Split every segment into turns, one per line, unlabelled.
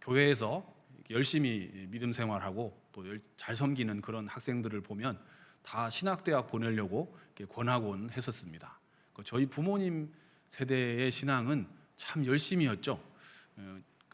교회에서 열심히 믿음 생활하고 또 잘 섬기는 그런 학생들을 보면 다 신학대학 보내려고 권하곤 했었습니다. 저희 부모님 세대의 신앙은 참 열심이었죠.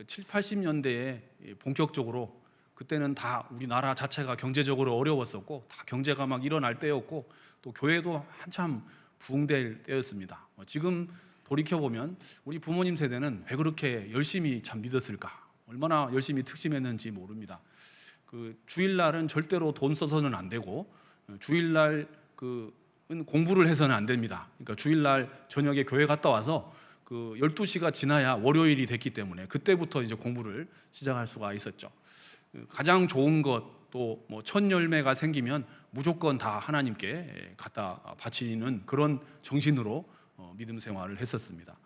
7, 80년대에 본격적으로, 그때는 다 우리나라 자체가 경제적으로 어려웠었고 다 경제가 막 일어날 때였고 또 교회도 한참 부흥될 때였습니다. 지금 돌이켜보면 우리 부모님 세대는 왜 그렇게 열심히 참 믿었을까? 얼마나 열심히 특심했는지 모릅니다. 주일날은 절대로 돈 써서는 안 되고 주일날 공부를 해서는 안 됩니다. 그러니까 주일날 저녁에 교회 갔다 와서 12시가 지나야 월요일이 됐기 때문에 그때부터 이제 공부를 시작할 수가 있었죠. 가장 좋은 것, 또 첫 열매가 생기면 무조건 다 하나님께 갖다 바치는 그런 정신으로 믿음 생활을 했었습니다.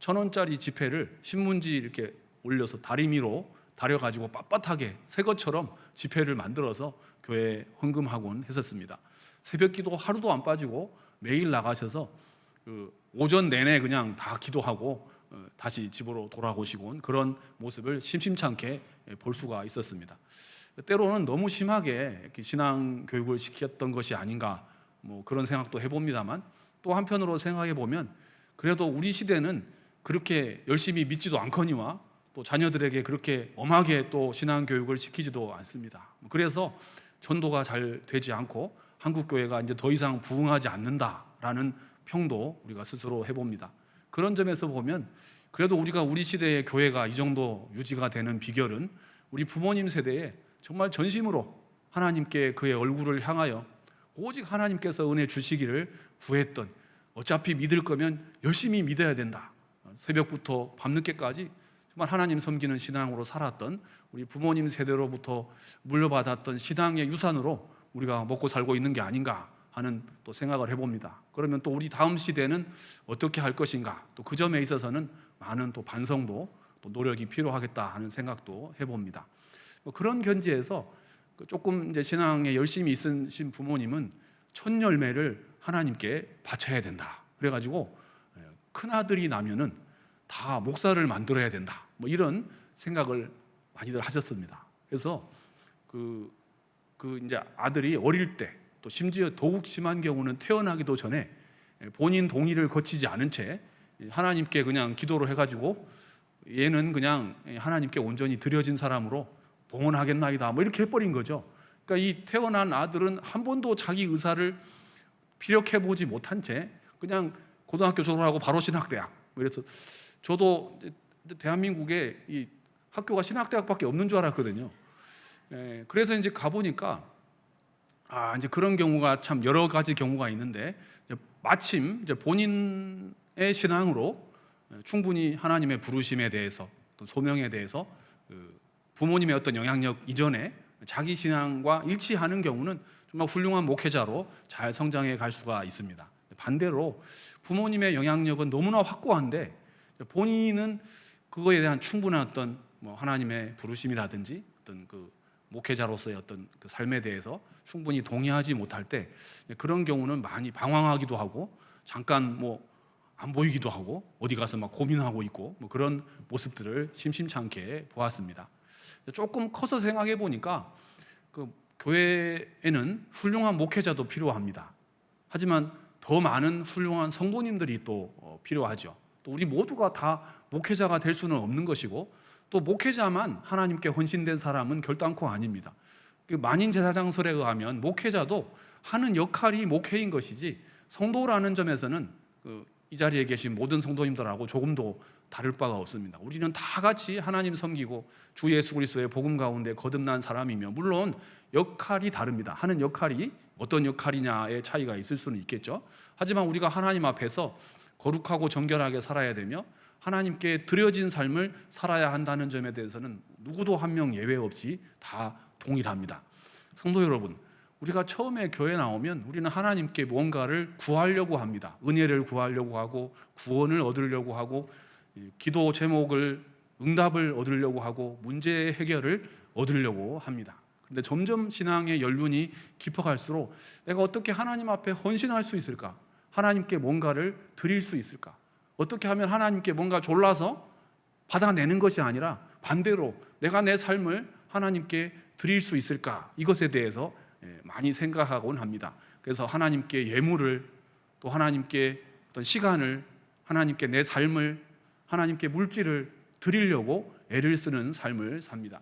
1,000원짜리 지폐를 신문지 이렇게 올려서 다리미로 다려가지고 빳빳하게 새 것처럼 지폐를 만들어서 교회에 헌금하곤 했었습니다. 새벽기도 하루도 안 빠지고 매일 나가셔서 오전 내내 그냥 다 기도하고 다시 집으로 돌아오시곤 그런 모습을 심심찮게 볼 수가 있었습니다. 때로는 너무 심하게 신앙 교육을 시켰던 것이 아닌가 그런 생각도 해봅니다만, 또 한편으로 생각해 보면 그래도 우리 시대는 그렇게 열심히 믿지도 않거니와 또 자녀들에게 그렇게 엄하게 또 신앙 교육을 시키지도 않습니다. 그래서 전도가 잘 되지 않고 한국 교회가 이제 더 이상 부흥하지 않는다라는 평도 우리가 스스로 해봅니다. 그런 점에서 보면 그래도 우리 시대의 교회가 이 정도 유지가 되는 비결은 우리 부모님 세대에 정말 전심으로 하나님께 그의 얼굴을 향하여 오직 하나님께서 은혜 주시기를 구했던, 어차피 믿을 거면 열심히 믿어야 된다, 새벽부터 밤늦게까지 정말 하나님 섬기는 신앙으로 살았던 우리 부모님 세대로부터 물려받았던 신앙의 유산으로 우리가 먹고 살고 있는 게 아닌가 하는 또 생각을 해봅니다. 그러면 또 우리 다음 시대는 어떻게 할 것인가, 또 그 점에 있어서는 많은 또 반성도 또 노력이 필요하겠다 하는 생각도 해봅니다. 그런 견지에서 조금 이제 신앙에 열심히 있으신 부모님은 첫 열매를 하나님께 바쳐야 된다. 그래가지고 큰 아들이 나면은 다 목사를 만들어야 된다. 이런 생각을 많이들 하셨습니다. 그래서 이제 아들이 어릴 때, 또 심지어 더욱 심한 경우는 태어나기도 전에 본인 동의를 거치지 않은 채 하나님께 그냥 기도를 해가지고 얘는 그냥 하나님께 온전히 드려진 사람으로 봉헌하겠나이다 이렇게 해버린 거죠. 그러니까 이 태어난 아들은 한 번도 자기 의사를 피력해보지 못한 채 그냥 고등학교 졸업하고 바로 신학대학. 그래서 저도 대한민국에 이 학교가 신학대학밖에 없는 줄 알았거든요. 그래서 이제 가보니까 이제 그런 경우가 참 여러 가지 경우가 있는데, 마침 이제 본인의 신앙으로 충분히 하나님의 부르심에 대해서 또 소명에 대해서 부모님의 어떤 영향력 이전에 자기 신앙과 일치하는 경우는 정말 훌륭한 목회자로 잘 성장해 갈 수가 있습니다. 반대로 부모님의 영향력은 너무나 확고한데 본인은 그거에 대한 충분한 어떤 하나님의 부르심이라든지 어떤 목회자로서의 어떤 삶에 대해서 충분히 동의하지 못할 때 그런 경우는 많이 방황하기도 하고 잠깐 안 보이기도 하고 어디 가서 막 고민하고 있고 그런 모습들을 심심찮게 보았습니다. 조금 커서 생각해 보니까 교회에는 훌륭한 목회자도 필요합니다. 하지만 더 많은 훌륭한 성도님들이 또 필요하죠. 또 우리 모두가 다 목회자가 될 수는 없는 것이고, 또 목회자만 하나님께 헌신된 사람은 결단코 아닙니다. 만인 제사장설에 의하면 목회자도 하는 역할이 목회인 것이지 성도라는 점에서는 이 자리에 계신 모든 성도님들하고 조금도 다를 바가 없습니다. 우리는 다 같이 하나님 섬기고 주 예수 그리스도의 복음 가운데 거듭난 사람이며, 물론 역할이 다릅니다. 하는 역할이 어떤 역할이냐의 차이가 있을 수는 있겠죠. 하지만 우리가 하나님 앞에서 거룩하고 정결하게 살아야 되며 하나님께 드려진 삶을 살아야 한다는 점에 대해서는 누구도 한 명 예외 없이 다 동일합니다. 성도 여러분, 우리가 처음에 교회 나오면 우리는 하나님께 뭔가를 구하려고 합니다. 은혜를 구하려고 하고 구원을 얻으려고 하고 기도 제목을 응답을 얻으려고 하고 문제 해결을 얻으려고 합니다. 그런데 점점 신앙의 연륜이 깊어갈수록 내가 어떻게 하나님 앞에 헌신할 수 있을까? 하나님께 뭔가를 드릴 수 있을까? 어떻게 하면 하나님께 뭔가 졸라서 받아내는 것이 아니라 반대로 내가 내 삶을 하나님께 드릴 수 있을까? 이것에 대해서 많이 생각하곤 합니다. 그래서 하나님께 예물을, 또 하나님께 어떤 시간을, 하나님께 내 삶을, 하나님께 물질을 드리려고 애를 쓰는 삶을 삽니다.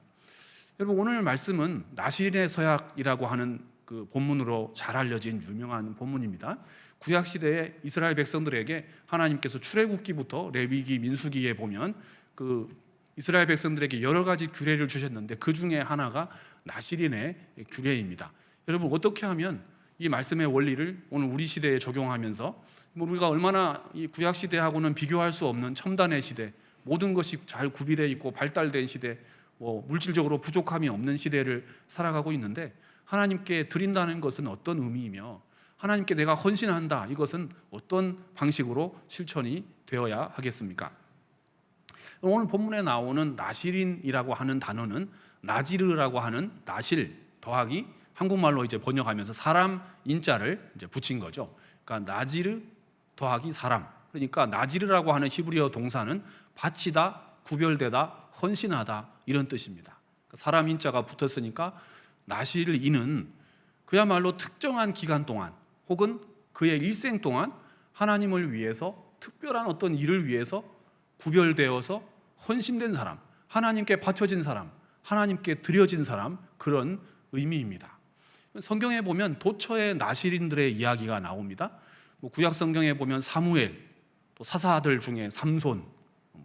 여러분, 오늘 말씀은 나실의 서약이라고 하는 그 본문으로 잘 알려진 유명한 본문입니다. 구약 시대에 이스라엘 백성들에게 하나님께서 출애굽기부터 레위기, 민수기에 보면 그 이스라엘 백성들에게 여러 가지 규례를 주셨는데 그 중에 하나가 나실인의 규례입니다. 여러분, 어떻게 하면 이 말씀의 원리를 오늘 우리 시대에 적용하면서 우리가 얼마나 이 구약 시대하고는 비교할 수 없는 첨단의 시대, 모든 것이 잘 구비되어 있고 발달된 시대, 물질적으로 부족함이 없는 시대를 살아가고 있는데 하나님께 드린다는 것은 어떤 의미이며 하나님께 내가 헌신한다, 이것은 어떤 방식으로 실천이 되어야 하겠습니까? 오늘 본문에 나오는 나실인이라고 하는 단어는 나지르라고 하는 나실 더하기 한국말로 이제 번역하면서 사람 인자를 이제 붙인 거죠. 그러니까 나지르 더하기 사람. 그러니까 나지르라고 하는 히브리어 동사는 바치다, 구별되다, 헌신하다, 이런 뜻입니다. 사람 인자가 붙었으니까 나실인은 그야말로 특정한 기간 동안 혹은 그의 일생 동안 하나님을 위해서 특별한 어떤 일을 위해서 구별되어서 헌신된 사람, 하나님께 바쳐진 사람, 하나님께 드려진 사람, 그런 의미입니다. 성경에 보면 도처의 나실인들의 이야기가 나옵니다. 구약 성경에 보면 사무엘, 또 사사들 중에 삼손,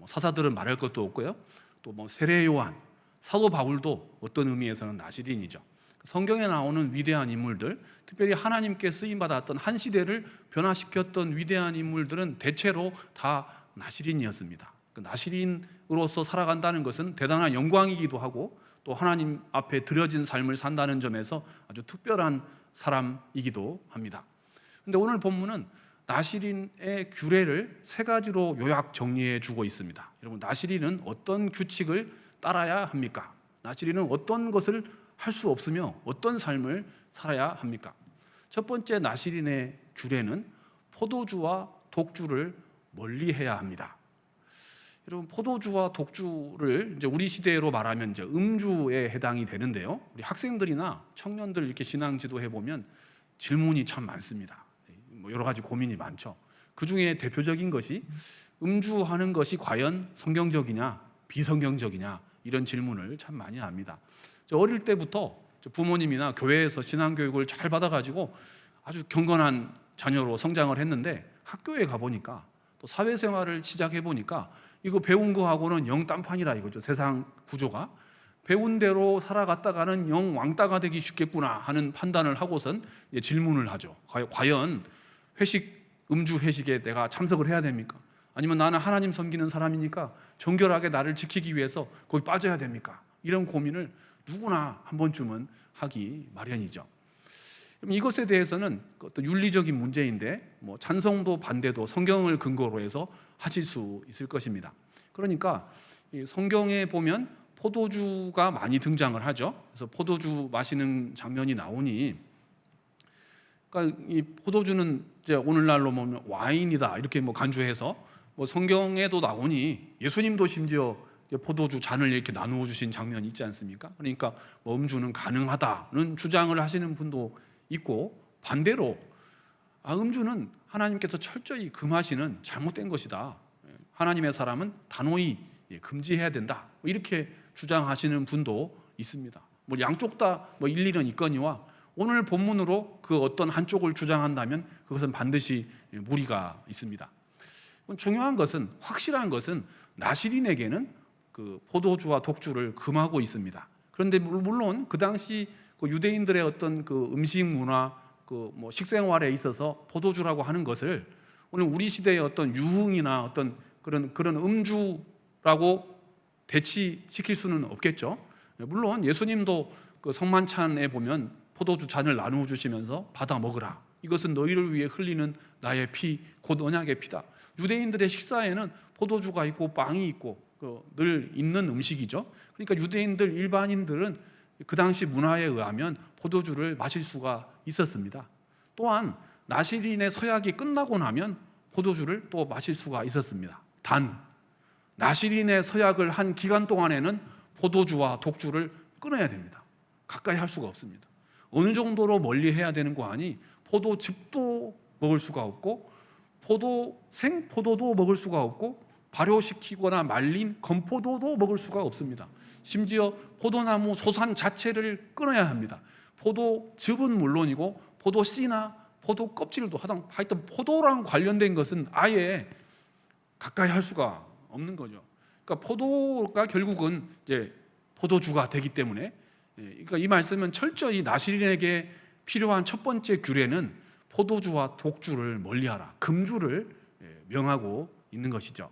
사사들은 말할 것도 없고요. 또 세례 요한, 사도 바울도 어떤 의미에서는 나실인이죠. 성경에 나오는 위대한 인물들, 특별히 하나님께 쓰임 받았던 한 시대를 변화시켰던 위대한 인물들은 대체로 다 나실인이었습니다. 나실인으로서 살아간다는 것은 대단한 영광이기도 하고 또 하나님 앞에 드려진 삶을 산다는 점에서 아주 특별한 사람이기도 합니다. 그런데 오늘 본문은 나실인의 규례를 세 가지로 요약 정리해 주고 있습니다. 여러분, 나실인은 어떤 규칙을 따라야 합니까? 나실인은 어떤 것을 할 수 없으며 어떤 삶을 살아야 합니까? 첫 번째 나실인의 규례는 포도주와 독주를 멀리해야 합니다. 여러분, 포도주와 독주를 이제 우리 시대로 말하면 이제 음주에 해당이 되는데요. 우리 학생들이나 청년들 이렇게 신앙지도 해보면 질문이 참 많습니다. 여러 가지 고민이 많죠. 그 중에 대표적인 것이 음주하는 것이 과연 성경적이냐, 비성경적이냐, 이런 질문을 참 많이 합니다. 어릴 때부터 부모님이나 교회에서 신앙교육을 잘 받아가지고 아주 경건한 자녀로 성장을 했는데 학교에 가보니까 또 사회생활을 시작해보니까 이거 배운 거하고는 영 딴판이라 이거죠. 세상 구조가 배운 대로 살아갔다가는 영 왕따가 되기 쉽겠구나 하는 판단을 하고선 질문을 하죠. 과연 음주 회식에 내가 참석을 해야 됩니까? 아니면 나는 하나님 섬기는 사람이니까 정결하게 나를 지키기 위해서 거기 빠져야 됩니까? 이런 고민을 누구나 한 번쯤은 하기 마련이죠. 이것에 대해서는 어떤 윤리적인 문제인데 찬성도 반대도 성경을 근거로 해서 하실 수 있을 것입니다. 그러니까 성경에 보면 포도주가 많이 등장을 하죠. 그래서 포도주 마시는 장면이 나오니, 그러니까 이 포도주는 이제 오늘날로 보면 와인이다 이렇게 간주해서 성경에도 나오니 예수님도 심지어 포도주 잔을 이렇게 나누어 주신 장면이 있지 않습니까? 그러니까 음주는 가능하다는 주장을 하시는 분도 있고, 반대로 음주는 하나님께서 철저히 금하시는 잘못된 것이다, 하나님의 사람은 단호히 금지해야 된다, 이렇게 주장하시는 분도 있습니다. 양쪽 다 일리는 있거니와 오늘 본문으로 그 어떤 한쪽을 주장한다면 그것은 반드시 무리가 있습니다. 중요한 것은, 확실한 것은 나실인에게는 그 포도주와 독주를 금하고 있습니다. 그런데 물론 그 당시 유대인들의 어떤 그 음식 문화, 식생활에 있어서 포도주라고 하는 것을 오늘 우리 시대의 어떤 유흥이나 어떤 그런 음주라고 대치시킬 수는 없겠죠. 물론 예수님도 그 성만찬에 보면 포도주 잔을 나누어 주시면서 받아 먹으라, 이것은 너희를 위해 흘리는 나의 피, 곧 언약의 피다. 유대인들의 식사에는 포도주가 있고 빵이 있고 늘 있는 음식이죠. 그러니까 유대인들, 일반인들은 그 당시 문화에 의하면 포도주를 마실 수가 있었습니다. 또한 나실인의 서약이 끝나고 나면 포도주를 또 마실 수가 있었습니다. 단 나시린의 서약을 한 기간 동안에는 포도주와 독주를 끊어야 됩니다. 가까이 할 수가 없습니다. 어느 정도로 멀리 해야 되는 거 아니, 포도즙도 먹을 수가 없고 생포도도 먹을 수가 없고 발효시키거나 말린 건포도도 먹을 수가 없습니다. 심지어 포도나무 소산 자체를 끊어야 합니다. 포도즙은 물론이고 포도씨나 포도 껍질도 하여튼 포도랑 관련된 것은 아예 가까이 할 수가 없는 거죠. 그러니까 포도가 결국은 이제 포도주가 되기 때문에, 그러니까 이 말씀은 철저히 나시린에게 필요한 첫 번째 규례는 포도주와 독주를 멀리하라, 금주를 명하고 있는 것이죠.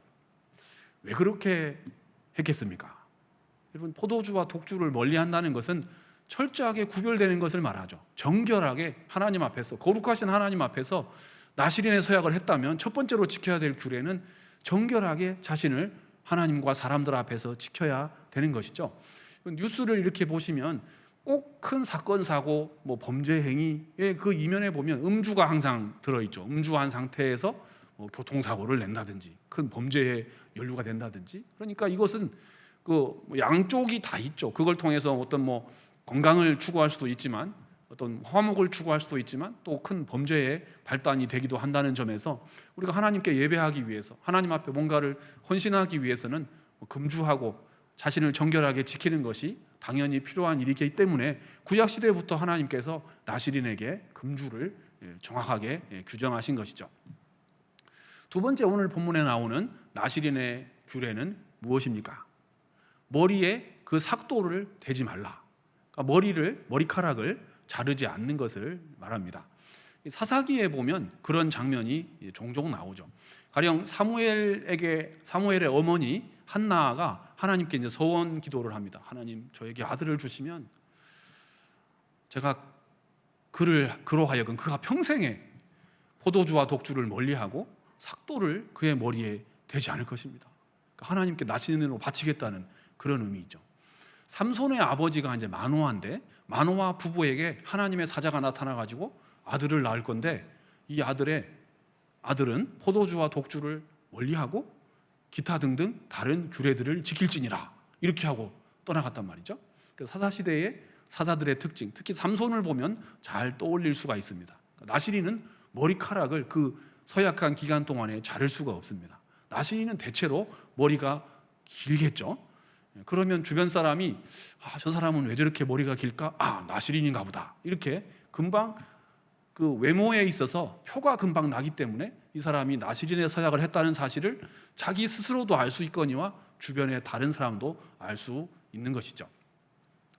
왜 그렇게 했겠습니까? 여러분, 포도주와 독주를 멀리한다는 것은 철저하게 구별되는 것을 말하죠. 정결하게 하나님 앞에서, 거룩하신 하나님 앞에서 나시린의 서약을 했다면 첫 번째로 지켜야 될 규례는 정결하게 자신을 하나님과 사람들 앞에서 지켜야 되는 것이죠. 뉴스를 이렇게 보시면 꼭 큰 사건, 사고, 범죄 행위의 그 이면에 보면 음주가 항상 들어있죠. 음주한 상태에서 교통사고를 낸다든지 큰 범죄에 연루가 된다든지, 그러니까 이것은 양쪽이 다 있죠. 그걸 통해서 어떤 건강을 추구할 수도 있지만, 어떤 화목을 추구할 수도 있지만, 또 큰 범죄의 발단이 되기도 한다는 점에서 우리가 하나님께 예배하기 위해서, 하나님 앞에 뭔가를 헌신하기 위해서는 금주하고 자신을 정결하게 지키는 것이 당연히 필요한 일이기 때문에 구약 시대부터 하나님께서 나시린에게 금주를 정확하게 규정하신 것이죠. 두 번째, 오늘 본문에 나오는 나시린의 규례는 무엇입니까? 머리에 그 삭도를 대지 말라. 그러니까 머리카락을 자르지 않는 것을 말합니다. 사사기에 보면 그런 장면이 종종 나오죠. 가령 사무엘의 어머니 한나가 하나님께 이제 서원 기도를 합니다. 하나님, 저에게 아들을 주시면 제가 그로 하여금 그가 평생에 포도주와 독주를 멀리하고 삭도를 그의 머리에 대지 않을 것입니다. 그러니까 하나님께 나시린으로 바치겠다는 그런 의미죠. 삼손의 아버지가 이제 마노아인데, 마노아 부부에게 하나님의 사자가 나타나가지고 아들을 낳을 건데, 이 아들은 포도주와 독주를 멀리하고 기타 등등 다른 규례들을 지킬지니라, 이렇게 하고 떠나갔단 말이죠. 사사시대의 사자들의 특징, 특히 삼손을 보면 잘 떠올릴 수가 있습니다. 나시린은 머리카락을 그 서약한 기간 동안에 자를 수가 없습니다. 나시린은 대체로 머리가 길겠죠. 그러면 주변 사람이 저 사람은 왜 저렇게 머리가 길까? 나시린인가 보다, 이렇게 금방 그 외모에 있어서 표가 금방 나기 때문에 이 사람이 나시린의 서약을 했다는 사실을 자기 스스로도 알 수 있거니와 주변의 다른 사람도 알 수 있는 것이죠.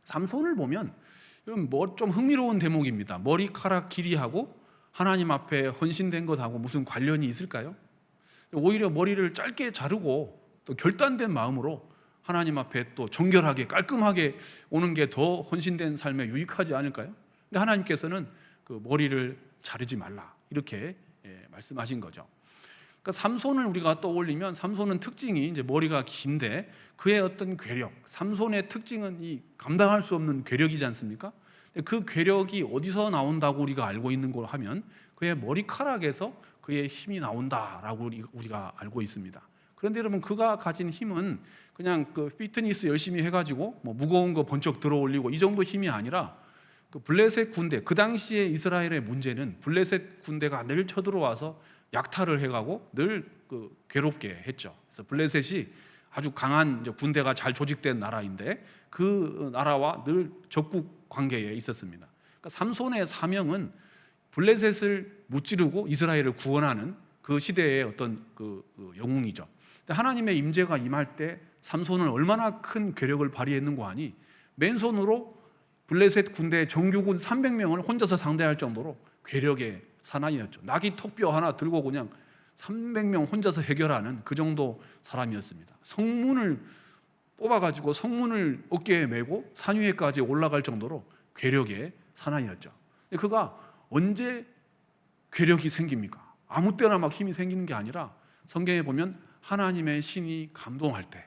삼손을 보면 좀 흥미로운 대목입니다. 머리카락 길이하고 하나님 앞에 헌신된 것하고 무슨 관련이 있을까요? 오히려 머리를 짧게 자르고 또 결단된 마음으로 하나님 앞에 또 정결하게 깔끔하게 오는 게 더 헌신된 삶에 유익하지 않을까요? 근데 하나님께서는 그 머리를 자르지 말라, 이렇게 말씀하신 거죠. 그러니까 삼손을 우리가 떠올리면 삼손은 특징이 이제 머리가 긴데 그의 어떤 괴력, 삼손의 특징은 이 감당할 수 없는 괴력이지 않습니까? 그 괴력이 어디서 나온다고 우리가 알고 있는 걸 하면 그의 머리카락에서 그의 힘이 나온다라고 우리가 알고 있습니다. 그런데 여러분, 그가 가진 힘은 그냥 그 피트니스 열심히 해가지고 무거운 거 번쩍 들어올리고 이 정도 힘이 아니라, 그 블레셋 군대, 그 당시에 이스라엘의 문제는 블레셋 군대가 늘 쳐들어와서 약탈을 해가고 늘 괴롭게 했죠. 그래서 블레셋이 아주 강한 군대가 잘 조직된 나라인데 그 나라와 늘 적국 관계에 있었습니다. 그러니까 삼손의 사명은 블레셋을 무찌르고 이스라엘을 구원하는 그 시대의 어떤 그 영웅이죠. 하나님의 임재가 임할 때 삼손은 얼마나 큰 괴력을 발휘했는고 하니, 맨손으로 블레셋 군대 정규군 300명을 혼자서 상대할 정도로 괴력의 사나이였죠. 나귀 턱뼈 하나 들고 그냥 300명 혼자서 해결하는 그 정도 사람이었습니다. 성문을 뽑아가지고 성문을 어깨에 메고 산 위에까지 올라갈 정도로 괴력의 사나이였죠. 근데 그가 언제 괴력이 생깁니까? 아무 때나 막 힘이 생기는 게 아니라 성경에 보면 하나님의 신이 감동할 때,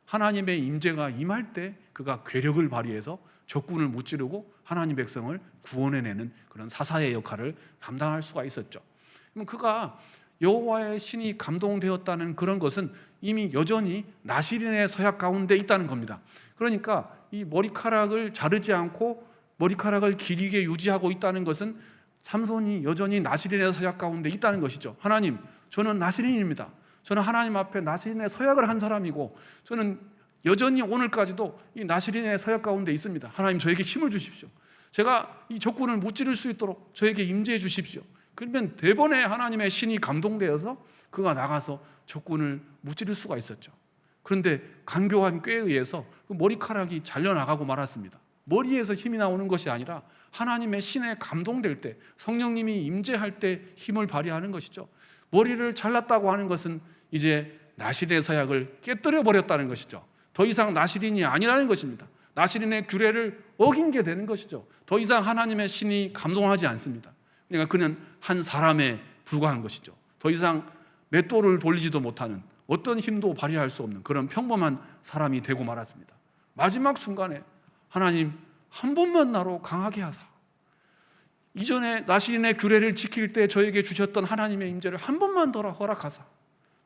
하나님의 임재가 임할 때 그가 괴력을 발휘해서 적군을 무찌르고 하나님 백성을 구원해내는 그런 사사의 역할을 감당할 수가 있었죠. 그럼 그가 여호와의 신이 감동되었다는 그런 것은 이미 여전히 나시린의 서약 가운데 있다는 겁니다. 그러니까 이 머리카락을 자르지 않고 머리카락을 길게 유지하고 있다는 것은 삼손이 여전히 나시린의 서약 가운데 있다는 것이죠. 하나님, 저는 나시린입니다. 저는 하나님 앞에 나시린의 서약을 한 사람이고 저는 여전히 오늘까지도 이 나시린의 서약 가운데 있습니다. 하나님, 저에게 힘을 주십시오. 제가 이 적군을 무찌를 수 있도록 저에게 임재해 주십시오. 그러면 대번에 하나님의 신이 감동되어서 그가 나가서 적군을 무찌를 수가 있었죠. 그런데 간교한 꾀에 의해서 그 머리카락이 잘려나가고 말았습니다. 머리에서 힘이 나오는 것이 아니라 하나님의 신에 감동될 때, 성령님이 임재할 때 힘을 발휘하는 것이죠. 머리를 잘랐다고 하는 것은 이제 나시린의 서약을 깨뜨려 버렸다는 것이죠. 더 이상 나시린이 아니라는 것입니다. 나시린의 규례를 어긴 게 되는 것이죠. 더 이상 하나님의 신이 감동하지 않습니다. 그러니까 그는 한 사람에 불과한 것이죠. 더 이상 맷돌을 돌리지도 못하는, 어떤 힘도 발휘할 수 없는 그런 평범한 사람이 되고 말았습니다. 마지막 순간에 하나님, 한 번만 나로 강하게 하사, 이전에 나시린의 규례를 지킬 때 저에게 주셨던 하나님의 임재를 한 번만 더 허락하사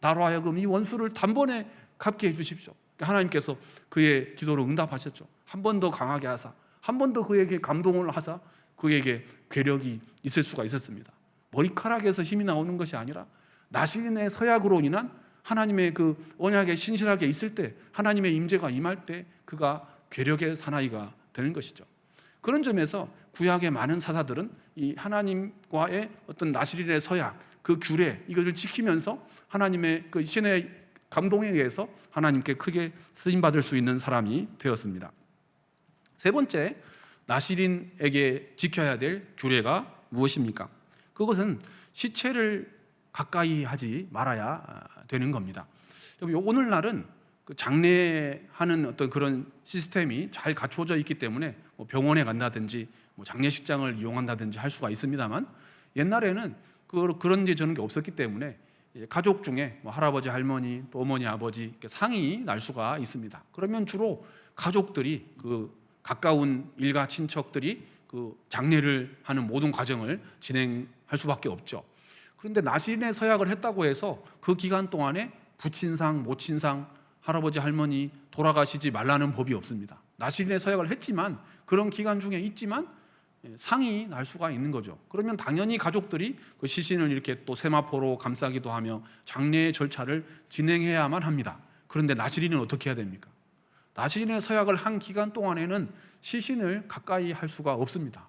나로 하여금 이 원수를 단번에 갚게 해주십시오. 하나님께서 그의 기도로 응답하셨죠. 한 번 더 강하게 하사, 한 번 더 그에게 감동을 하사 그에게 괴력이 있을 수가 있었습니다. 머리카락에서 힘이 나오는 것이 아니라 나시린의 서약으로 인한 하나님의 그 언약에 신실하게 있을 때, 하나님의 임재가 임할 때 그가 괴력의 사나이가 되는 것이죠. 그런 점에서 구약의 많은 사사들은 이 하나님과의 어떤 나시린의 서약, 그 규례, 이것을 지키면서 하나님의 그 신의 감동에 의해서 하나님께 크게 쓰임받을 수 있는 사람이 되었습니다. 세 번째, 나시린에게 지켜야 될 규례가 무엇입니까? 그것은 시체를 가까이 하지 말아야 되는 겁니다. 오늘날은 그 장례하는 어떤 그런 시스템이 잘 갖추어져 있기 때문에 병원에 간다든지 장례식장을 이용한다든지 할 수가 있습니다만, 옛날에는 그런 저런 게 없었기 때문에 가족 중에 할아버지, 할머니, 또 어머니, 아버지 상이 날 수가 있습니다. 그러면 주로 가족들이, 그 가까운 일가 친척들이 그 장례를 하는 모든 과정을 진행할 수밖에 없죠. 그런데 나시린의 서약을 했다고 해서 그 기간 동안에 부친상, 모친상, 할아버지, 할머니 돌아가시지 말라는 법이 없습니다. 나시린의 서약을 했지만, 그런 기간 중에 있지만 상이 날 수가 있는 거죠. 그러면 당연히 가족들이 그 시신을 이렇게 또 세마포로 감싸기도 하며 장례의 절차를 진행해야만 합니다. 그런데 나시린은 어떻게 해야 됩니까? 나시린의 서약을 한 기간 동안에는 시신을 가까이 할 수가 없습니다.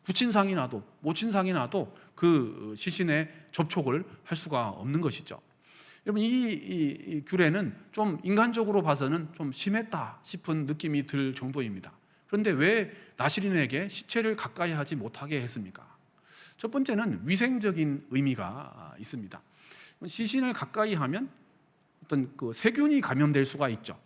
부친상이 나도 모친상이 나도 그 시신에 접촉을 할 수가 없는 것이죠. 여러분, 이 규례는 좀 인간적으로 봐서는 좀 심했다 싶은 느낌이 들 정도입니다. 그런데 왜 나시린에게 시체를 가까이 하지 못하게 했습니까? 첫 번째는 위생적인 의미가 있습니다. 시신을 가까이 하면 어떤 그 세균이 감염될 수가 있죠.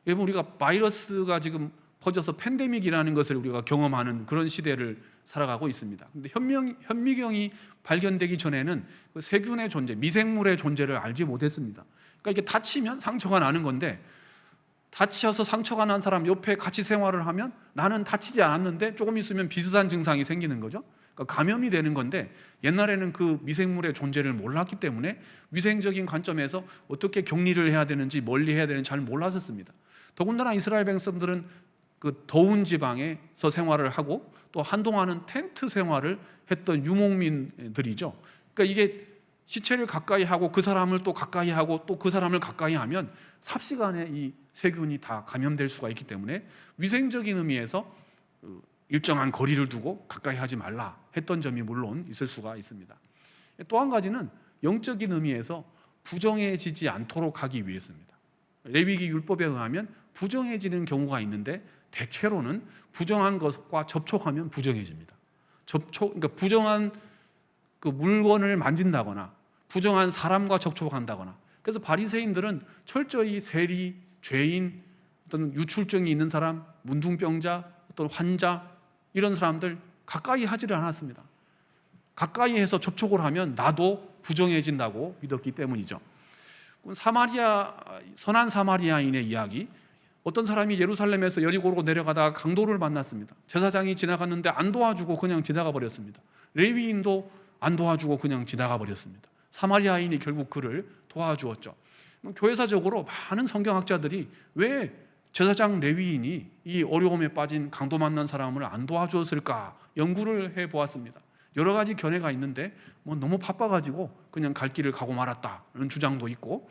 여러분, 우리가 바이러스가 지금 퍼져서 팬데믹이라는 것을 우리가 경험하는 그런 시대를 살아가고 있습니다. 근데 현미경이 발견되기 전에는 그 세균의 존재, 미생물의 존재를 알지 못했습니다. 그러니까 이게 다치면 상처가 나는 건데, 다치셔서 상처가 난 사람 옆에 같이 생활을 하면 나는 다치지 않았는데 조금 있으면 비슷한 증상이 생기는 거죠. 그러니까 감염이 되는 건데, 옛날에는 그 미생물의 존재를 몰랐기 때문에 위생적인 관점에서 어떻게 격리를 해야 되는지, 멀리 해야 되는지 잘 몰랐었습니다. 더군다나 이스라엘 백성들은 그 더운 지방에서 생활을 하고 또 한동안은 텐트 생활을 했던 유목민들이죠. 그러니까 이게 시체를 가까이 하고 그 사람을 또 가까이 하고 또 그 사람을 가까이 하면 삽시간에 이 세균이 다 감염될 수가 있기 때문에 위생적인 의미에서 일정한 거리를 두고 가까이 하지 말라 했던 점이 물론 있을 수가 있습니다. 또 한 가지는 영적인 의미에서 부정해지지 않도록 하기 위해서입니다. 레위기 율법에 의하면 부정해지는 경우가 있는데, 대체로는 부정한 것과 접촉하면 부정해집니다. 그러니까 부정한 그 물건을 만진다거나 부정한 사람과 접촉한다거나. 그래서 바리새인들은 철저히 세리, 죄인, 어떤 유출증이 있는 사람, 문둥병자, 어떤 환자, 이런 사람들 가까이 하지를 않았습니다. 가까이 해서 접촉을 하면 나도 부정해진다고 믿었기 때문이죠. 선한 사마리아인의 이야기, 어떤 사람이 예루살렘에서 여리고로 내려가다가 강도를 만났습니다. 제사장이 지나갔는데 안 도와주고 그냥 지나가 버렸습니다. 레위인도 안 도와주고 그냥 지나가 버렸습니다. 사마리아인이 결국 그를 도와주었죠. 교회사적으로 많은 성경학자들이 왜 제사장 레위인이 이 어려움에 빠진 강도 만난 사람을 안 도와주었을까 연구를 해보았습니다. 여러 가지 견해가 있는데 너무 바빠가지고 그냥 갈 길을 가고 말았다는 주장도 있고,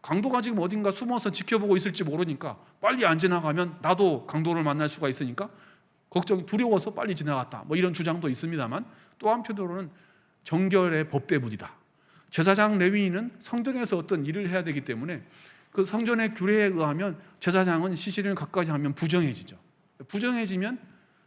강도가 지금 어딘가 숨어서 지켜보고 있을지 모르니까 빨리 안 지나가면 나도 강도를 만날 수가 있으니까 두려워서 빨리 지나갔다, 이런 주장도 있습니다만, 또 한편으로는 정결의 법 때문이다. 제사장 레위인은 성전에서 어떤 일을 해야 되기 때문에 그 성전의 규례에 의하면 제사장은 시신을 가까이 하면 부정해지죠. 부정해지면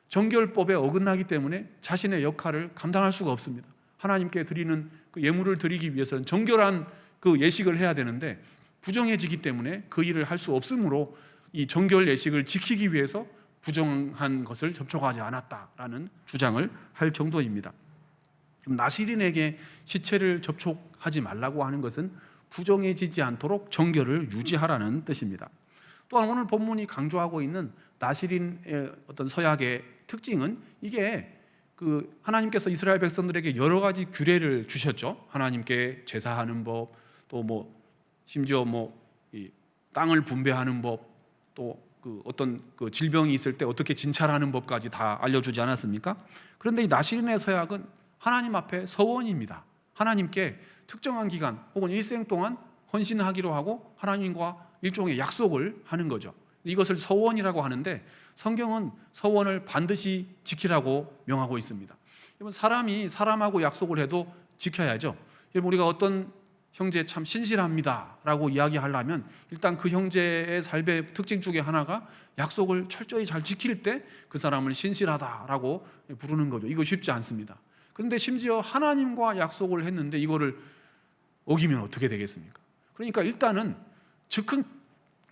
정결법에 어긋나기 때문에 자신의 역할을 감당할 수가 없습니다. 하나님께 드리는 그 예물을 드리기 위해서는 정결한 그 예식을 해야 되는데 부정해지기 때문에 그 일을 할 수 없으므로 이 정결 예식을 지키기 위해서 부정한 것을 접촉하지 않았다라는 주장을 할 정도입니다. 나시린에게 시체를 접촉하지 말라고 하는 것은 부정해지지 않도록 정결을 유지하라는 뜻입니다. 또한 오늘 본문이 강조하고 있는 나시린의 어떤 서약의 특징은, 이게 하나님께서 이스라엘 백성들에게 여러 가지 규례를 주셨죠. 하나님께 제사하는 법, 또 심지어 이 땅을 분배하는 법, 또 어떤 질병이 있을 때 어떻게 진찰하는 법까지 다 알려주지 않았습니까? 그런데 이 나시린의 서약은 하나님 앞에 서원입니다. 하나님께 특정한 기간 혹은 일생 동안 헌신하기로 하고 하나님과 일종의 약속을 하는 거죠. 이것을 서원이라고 하는데, 성경은 서원을 반드시 지키라고 명하고 있습니다. 사람이 사람하고 약속을 해도 지켜야죠. 우리가 어떤 형제 참 신실합니다 라고 이야기하려면 일단 그 형제의 삶의 특징 중에 하나가 약속을 철저히 잘 지킬 때 그 사람을 신실하다라고 부르는 거죠. 이거 쉽지 않습니다. 그런데 심지어 하나님과 약속을 했는데 이거를 어기면 어떻게 되겠습니까? 그러니까 일단은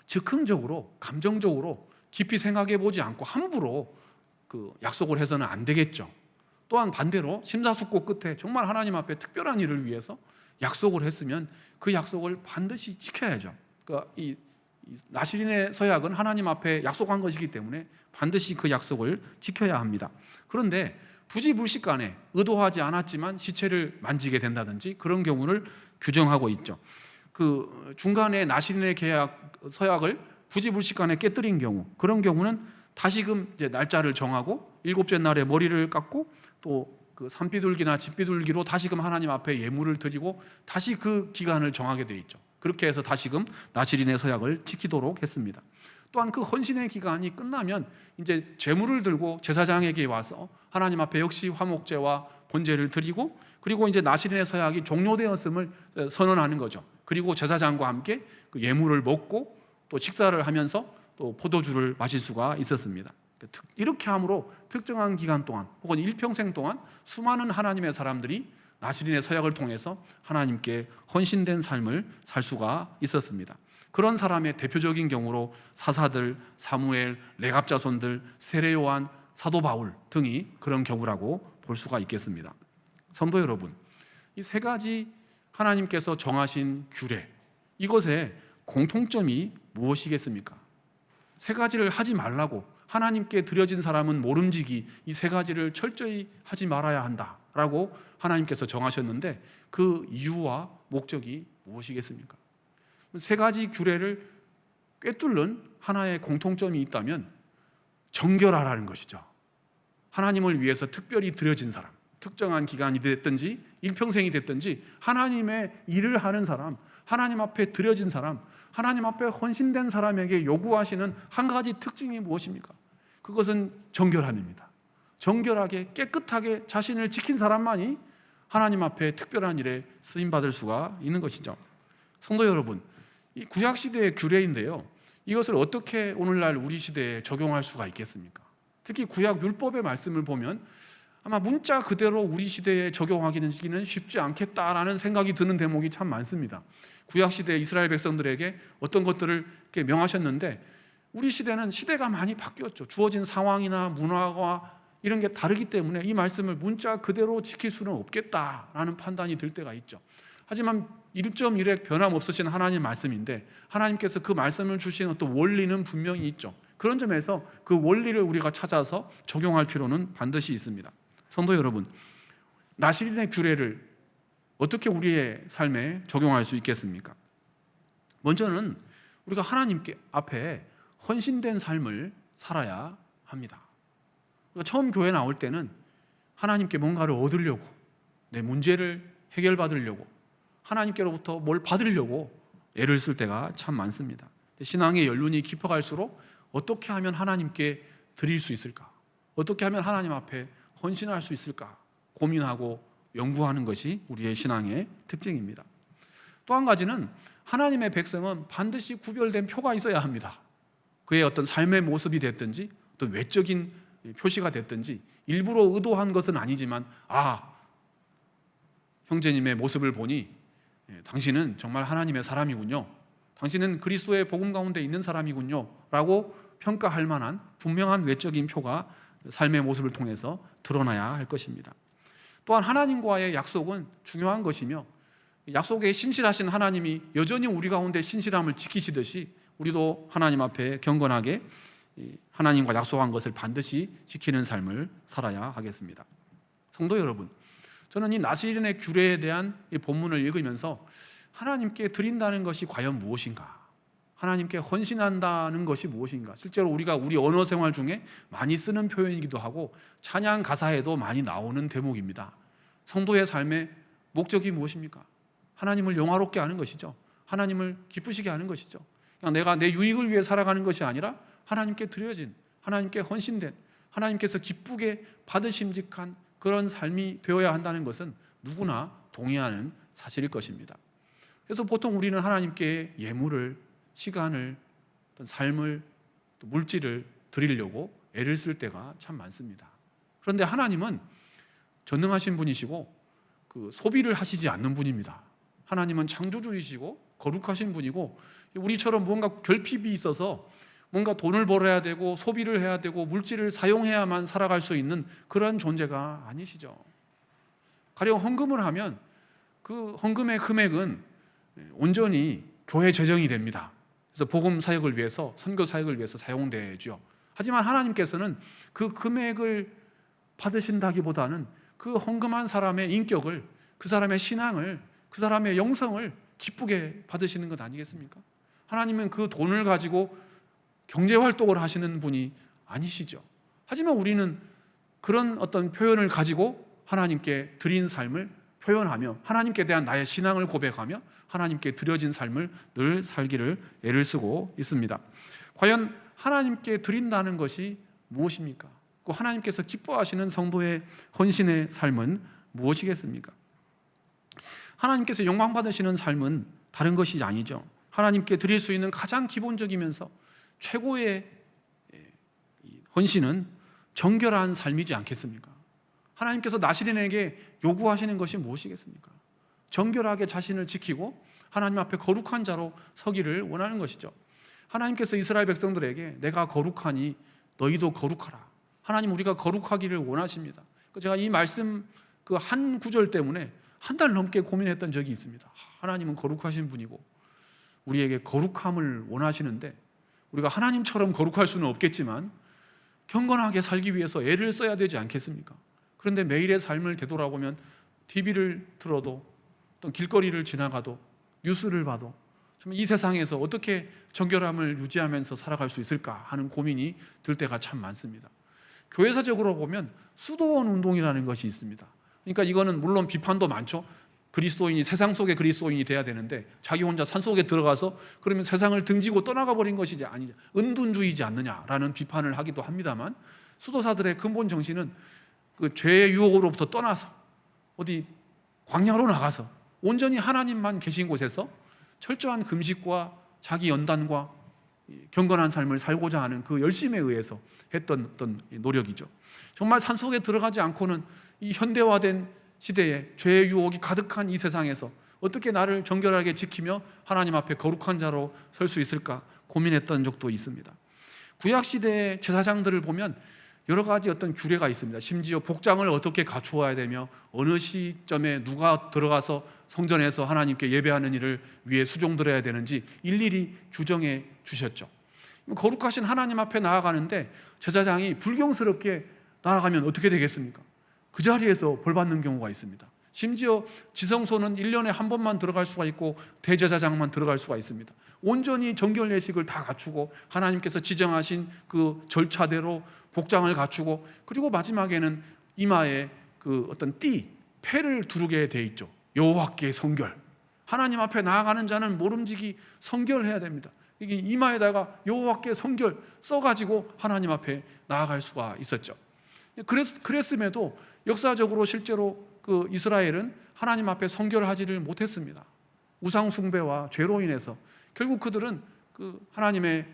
즉흥적으로, 감정적으로 깊이 생각해 보지 않고 함부로 약속을 해서는 안 되겠죠. 또한 반대로 심사숙고 끝에 정말 하나님 앞에 특별한 일을 위해서 약속을 했으면 그 약속을 반드시 지켜야죠. 그러니까 이 나시린의 서약은 하나님 앞에 약속한 것이기 때문에 반드시 그 약속을 지켜야 합니다. 그런데 부지불식간에 의도하지 않았지만 시체를 만지게 된다든지 그런 경우를 규정하고 있죠. 중간에 나시린의 서약을 부지불식간에 깨뜨린 경우, 그런 경우는 다시금 이제 날짜를 정하고 7째 날에 머리를 깎고 또 산비둘기나 집비둘기로 다시금 하나님 앞에 예물을 드리고 다시 그 기간을 정하게 돼 있죠. 그렇게 해서 다시금 나시린의 서약을 지키도록 했습니다. 또한 그 헌신의 기간이 끝나면 이제 제물을 들고 제사장에게 와서 하나님 앞에 역시 화목제와 번제를 드리고, 그리고 이제 나시린의 서약이 종료되었음을 선언하는 거죠. 그리고 제사장과 함께 그 예물을 먹고 또 식사를 하면서 또 포도주를 마실 수가 있었습니다. 이렇게 함으로 특정한 기간 동안 혹은 일평생 동안 수많은 하나님의 사람들이 나시린의 서약을 통해서 하나님께 헌신된 삶을 살 수가 있었습니다. 그런 사람의 대표적인 경우로 사사들, 사무엘, 레갑자손들, 세례요한, 사도 바울 등이 그런 경우라고 볼 수가 있겠습니다. 성도 여러분, 이 세 가지 하나님께서 정하신 규례, 이것의 공통점이 무엇이겠습니까? 세 가지를 하지 말라고 하나님께 드려진 사람은 모름지기 이 세 가지를 철저히 하지 말아야 한다라고 하나님께서 정하셨는데, 그 이유와 목적이 무엇이겠습니까? 세 가지 규례를 꿰뚫는 하나의 공통점이 있다면 정결하라는 것이죠. 하나님을 위해서 특별히 드려진 사람, 특정한 기간이 됐든지 일평생이 됐든지 하나님의 일을 하는 사람, 하나님 앞에 드려진 사람, 하나님 앞에 헌신된 사람에게 요구하시는 한 가지 특징이 무엇입니까? 그것은 정결함입니다. 정결하게 깨끗하게 자신을 지킨 사람만이 하나님 앞에 특별한 일에 쓰임받을 수가 있는 것이죠. 성도 여러분, 이 구약시대의 규례인데요, 이것을 어떻게 오늘날 우리 시대에 적용할 수가 있겠습니까? 특히 구약 율법의 말씀을 보면 아마 문자 그대로 우리 시대에 적용하기는 쉽지 않겠다라는 생각이 드는 대목이 참 많습니다. 구약시대 이스라엘 백성들에게 어떤 것들을 이렇게 명하셨는데, 우리 시대는 시대가 많이 바뀌었죠. 주어진 상황이나 문화가 이런 게 다르기 때문에 이 말씀을 문자 그대로 지킬 수는 없겠다라는 판단이 들 때가 있죠. 하지만 1.1획 변함없으신 하나님 말씀인데 하나님께서 그 말씀을 주신 어떤 원리는 분명히 있죠. 그런 점에서 그 원리를 우리가 찾아서 적용할 필요는 반드시 있습니다. 성도 여러분, 나시린의 규례를 어떻게 우리의 삶에 적용할 수 있겠습니까? 먼저는 우리가 하나님께 앞에 헌신된 삶을 살아야 합니다. 우리가 처음 교회 나올 때는 하나님께 뭔가를 얻으려고, 내 문제를 해결받으려고, 하나님께로부터 뭘 받으려고 애를 쓸 때가 참 많습니다. 신앙의 연륜이 깊어갈수록 어떻게 하면 하나님께 드릴 수 있을까? 어떻게 하면 하나님 앞에 헌신할 수 있을까? 고민하고 연구하는 것이 우리의 신앙의 특징입니다. 또 한 가지는 하나님의 백성은 반드시 구별된 표가 있어야 합니다. 그의 어떤 삶의 모습이 됐든지 어떤 외적인 표시가 됐든지 일부러 의도한 것은 아니지만 형제님의 모습을 보니 당신은 정말 하나님의 사람이군요, 당신은 그리스도의 복음 가운데 있는 사람이군요 라고 평가할 만한 분명한 외적인 표가 삶의 모습을 통해서 드러나야 할 것입니다. 또한 하나님과의 약속은 중요한 것이며 약속에 신실하신 하나님이 여전히 우리 가운데 신실함을 지키시듯이 우리도 하나님 앞에 경건하게 하나님과 약속한 것을 반드시 지키는 삶을 살아야 하겠습니다. 성도 여러분, 저는 이 나시린의 규례에 대한 이 본문을 읽으면서 하나님께 드린다는 것이 과연 무엇인가? 하나님께 헌신한다는 것이 무엇인가? 실제로 우리가 우리 언어 생활 중에 많이 쓰는 표현이기도 하고 찬양 가사에도 많이 나오는 대목입니다. 성도의 삶의 목적이 무엇입니까? 하나님을 영화롭게 하는 것이죠. 하나님을 기쁘시게 하는 것이죠. 그냥 내가 내 유익을 위해 살아가는 것이 아니라 하나님께 드려진, 하나님께 헌신된, 하나님께서 기쁘게 받으심직한 그런 삶이 되어야 한다는 것은 누구나 동의하는 사실일 것입니다. 그래서 보통 우리는 하나님께 예물을, 시간을, 어떤 삶을, 또 물질을 드리려고 애를 쓸 때가 참 많습니다. 그런데 하나님은 전능하신 분이시고 소비를 하시지 않는 분입니다. 하나님은 창조주이시고 거룩하신 분이고 우리처럼 뭔가 결핍이 있어서 뭔가 돈을 벌어야 되고 소비를 해야 되고 물질을 사용해야만 살아갈 수 있는 그런 존재가 아니시죠. 가령 헌금을 하면 그 헌금의 금액은 온전히 교회 재정이 됩니다. 그래서 복음 사역을 위해서, 선교 사역을 위해서 사용되죠. 하지만 하나님께서는 그 금액을 받으신다기보다는 그 헌금한 사람의 인격을, 그 사람의 신앙을, 그 사람의 영성을 기쁘게 받으시는 것 아니겠습니까? 하나님은 그 돈을 가지고 경제활동을 하시는 분이 아니시죠. 하지만 우리는 그런 어떤 표현을 가지고 하나님께 드린 삶을 표현하며 하나님께 대한 나의 신앙을 고백하며 하나님께 드려진 삶을 늘 살기를 애를 쓰고 있습니다. 과연 하나님께 드린다는 것이 무엇입니까? 그 하나님께서 기뻐하시는 성도의 헌신의 삶은 무엇이겠습니까? 하나님께서 영광 받으시는 삶은 다른 것이 아니죠. 하나님께 드릴 수 있는 가장 기본적이면서 최고의 헌신은 정결한 삶이지 않겠습니까? 하나님께서 나시린에게 요구하시는 것이 무엇이겠습니까? 정결하게 자신을 지키고 하나님 앞에 거룩한 자로 서기를 원하는 것이죠. 하나님께서 이스라엘 백성들에게 내가 거룩하니 너희도 거룩하라. 하나님 우리가 거룩하기를 원하십니다. 제가 이 말씀 그 한 구절 때문에 한 달 넘게 고민했던 적이 있습니다. 하나님은 거룩하신 분이고 우리에게 거룩함을 원하시는데 우리가 하나님처럼 거룩할 수는 없겠지만 경건하게 살기 위해서 애를 써야 되지 않겠습니까? 그런데 매일의 삶을 되돌아보면 TV를 틀어도 또 길거리를 지나가도 뉴스를 봐도 이 세상에서 어떻게 정결함을 유지하면서 살아갈 수 있을까 하는 고민이 들 때가 참 많습니다. 교회사적으로 보면 수도원 운동이라는 것이 있습니다. 그러니까 이거는 물론 비판도 많죠. 그리스도인이 세상 속의 그리스도인이 돼야 되는데 자기 혼자 산속에 들어가서 그러면 세상을 등지고 떠나가 버린 것이지 아니냐, 은둔주의지 않느냐라는 비판을 하기도 합니다만 수도사들의 근본 정신은 그 죄의 유혹으로부터 떠나서 어디 광야로 나가서 온전히 하나님만 계신 곳에서 철저한 금식과 자기 연단과 경건한 삶을 살고자 하는 그 열심에 의해서 했던 어떤 노력이죠. 정말 산속에 들어가지 않고는 이 현대화된 시대에 죄의 유혹이 가득한 이 세상에서 어떻게 나를 정결하게 지키며 하나님 앞에 거룩한 자로 설 수 있을까 고민했던 적도 있습니다. 구약시대의 제사장들을 보면 여러 가지 어떤 규례가 있습니다. 심지어 복장을 어떻게 갖추어야 되며 어느 시점에 누가 들어가서 성전에서 하나님께 예배하는 일을 위해 수종들어야 되는지 일일이 규정해 주셨죠. 거룩하신 하나님 앞에 나아가는데 제사장이 불경스럽게 나아가면 어떻게 되겠습니까? 그 자리에서 벌 받는 경우가 있습니다. 심지어 지성소는 1년에 한 번만 들어갈 수가 있고 대제사장만 들어갈 수가 있습니다. 온전히 정결 예식을 다 갖추고 하나님께서 지정하신 그 절차대로 복장을 갖추고, 그리고 마지막에는 이마에 그 어떤 패를 두르게 돼 있죠. 여호와께 성결. 하나님 앞에 나아가는 자는 모름지기 성결해야 됩니다. 이게 이마에다가 여호와께 성결 써가지고 하나님 앞에 나아갈 수가 있었죠. 그랬음에도 역사적으로 실제로 그 이스라엘은 하나님 앞에 성결하지를 못했습니다. 우상 숭배와 죄로 인해서 결국 그들은 그 하나님의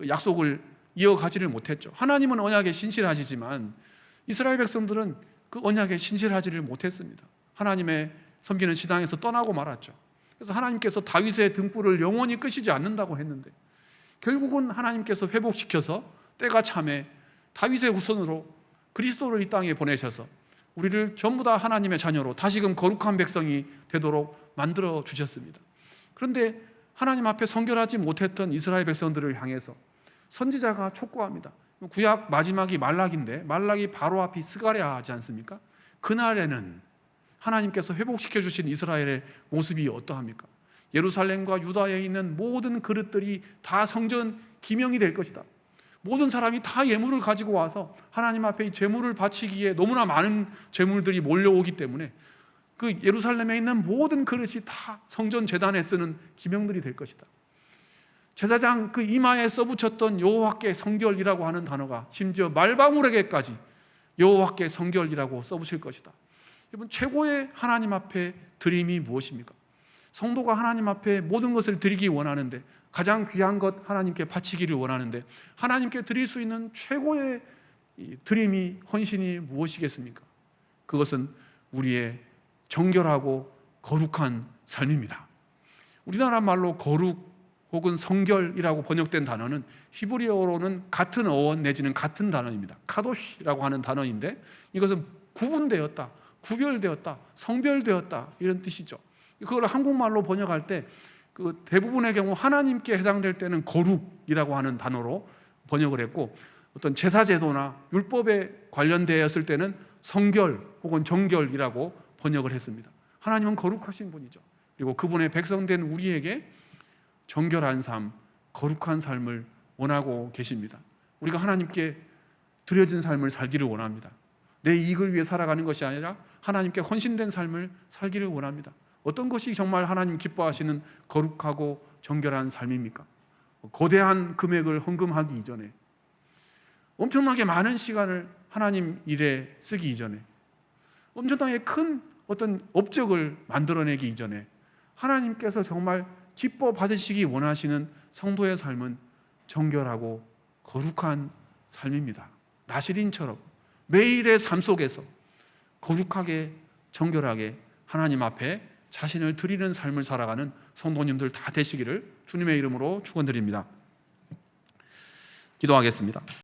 약속을 이어가지를 못했죠. 하나님은 언약에 신실하시지만 이스라엘 백성들은 그 언약에 신실하지를 못했습니다. 하나님의 섬기는 신앙에서 떠나고 말았죠. 그래서 하나님께서 다윗의 등불을 영원히 끄시지 않는다고 했는데 결국은 하나님께서 회복시켜서 때가 참에 다윗의 후손으로 그리스도를 이 땅에 보내셔서 우리를 전부 다 하나님의 자녀로 다시금 거룩한 백성이 되도록 만들어 주셨습니다. 그런데 하나님 앞에 성결하지 못했던 이스라엘 백성들을 향해서 선지자가 촉구합니다. 구약 마지막이 말락인데 말락이 바로 앞이 스가랴 하지 않습니까? 그날에는 하나님께서 회복시켜 주신 이스라엘의 모습이 어떠합니까? 예루살렘과 유다에 있는 모든 그릇들이 다 성전 기명이 될 것이다. 모든 사람이 다 예물을 가지고 와서 하나님 앞에 이 제물을 바치기에 너무나 많은 제물들이 몰려오기 때문에 그 예루살렘에 있는 모든 그릇이 다 성전 제단에 쓰는 기명들이 될 것이다. 제사장 그 이마에 써붙였던 여호와께 성결이라고 하는 단어가 심지어 말방울에게까지 여호와께 성결이라고 써붙일 것이다. 여러분, 최고의 하나님 앞에 드림이 무엇입니까? 성도가 하나님 앞에 모든 것을 드리기 원하는데, 가장 귀한 것 하나님께 바치기를 원하는데, 하나님께 드릴 수 있는 최고의 드림이, 헌신이 무엇이겠습니까? 그것은 우리의 정결하고 거룩한 삶입니다. 우리나라 말로 거룩 혹은 성결이라고 번역된 단어는 히브리어로는 같은 어원 내지는 같은 단어입니다. 카도시라고 하는 단어인데 이것은 구분되었다, 구별되었다, 성별되었다 이런 뜻이죠. 그걸 한국말로 번역할 때 그 대부분의 경우 하나님께 해당될 때는 거룩이라고 하는 단어로 번역을 했고, 어떤 제사제도나 율법에 관련되었을 때는 성결 혹은 정결이라고 번역을 했습니다. 하나님은 거룩하신 분이죠. 그리고 그분의 백성된 우리에게 정결한 삶, 거룩한 삶을 원하고 계십니다. 우리가 하나님께 드려진 삶을 살기를 원합니다. 내 이익을 위해 살아가는 것이 아니라 하나님께 헌신된 삶을 살기를 원합니다. 어떤 것이 정말 하나님 기뻐하시는 거룩하고 정결한 삶입니까? 거대한 금액을 헌금하기 이전에, 엄청나게 많은 시간을 하나님 일에 쓰기 이전에, 엄청나게 큰 어떤 업적을 만들어내기 이전에 하나님께서 정말 기뻐 받으시기 원하시는 성도의 삶은 정결하고 거룩한 삶입니다. 나시린처럼 매일의 삶 속에서 거룩하게 정결하게 하나님 앞에 자신을 드리는 삶을 살아가는 성도님들 다 되시기를 주님의 이름으로 축원드립니다. 기도하겠습니다.